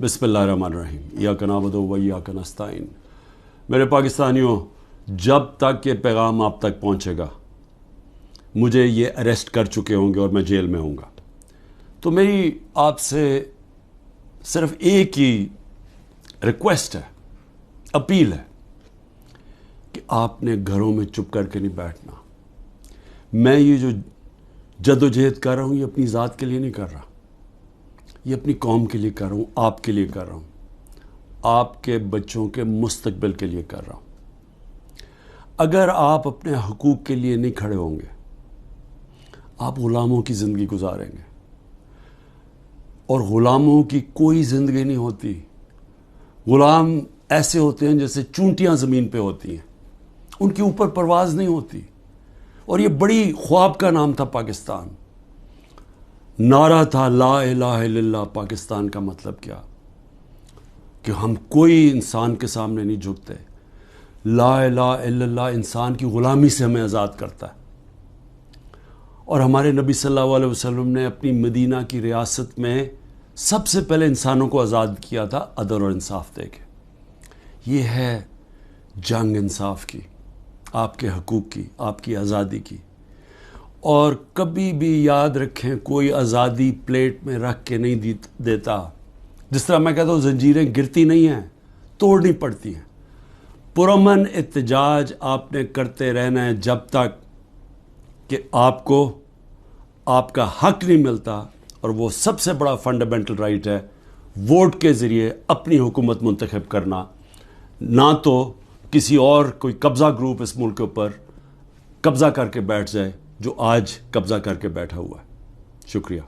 बिस्मिल्लाहिर्रहमानिर्रहीम इय्याका नअबुदु व इय्याका नस्तईन। मेरे पाकिस्तानियों, जब तक ये पैगाम आप तक पहुँचेगा मुझे ये अरेस्ट कर चुके होंगे और मैं जेल में होऊंगा। तो मेरी आपसे सिर्फ एक ही रिक्वेस्ट है, अपील है कि आपने घरों में चुप करके नहीं बैठना। मैं ये जो जद्दोजहद कर रहा हूँ ये अपनी ज़ात के लिए नहीं कर रहा, ये अपनी कौम के लिए कर रहा हूँ, आपके लिए कर रहा हूँ, आपके बच्चों के मुस्तकबिल के लिए कर रहा हूँ। अगर आप अपने हकूक़ के लिए नहीं खड़े होंगे आप ग़ुलामों की ज़िंदगी गुजारेंगे, और ग़ुलामों की कोई ज़िंदगी नहीं होती। ग़ुलाम ऐसे होते हैं जैसे चूंटियाँ ज़मीन पे होती हैं, उनके ऊपर परवाज़ नहीं होती। और ये बड़ी ख्वाब का नाम था पाकिस्तान, नारा था ला इलाहा इल्लल्लाह। पाकिस्तान का मतलब क्या कि हम कोई इंसान के सामने नहीं झुकते। ला इलाहा इल्लल्लाह इंसान की ग़ुलामी से हमें आज़ाद करता है। और हमारे नबी सल्लल्लाहु अलैहि वसल्लम ने अपनी मदीना की रियासत में सबसे पहले इंसानों को आज़ाद किया था अदल और इंसाफ दे के। ये है जंग इंसाफ की, आपके हकूक़ की, आपकी आज़ादी की। और कभी भी याद रखें, कोई आज़ादी प्लेट में रख के नहीं देता। जिस तरह मैं कहता हूँ जंजीरें गिरती नहीं हैं, तोड़नी पड़ती हैं। पुरअमन एहतजाज आपने करते रहना है जब तक कि आपको आपका हक नहीं मिलता। और वो सबसे बड़ा फंडामेंटल राइट है वोट के ज़रिए अपनी हुकूमत मुंतखब करना, ना तो किसी और कोई कब्ज़ा ग्रुप इस मुल्क के ऊपर कब्ज़ा करके बैठ जाए जो आज कब्ज़ा करके बैठा हुआ है। शुक्रिया।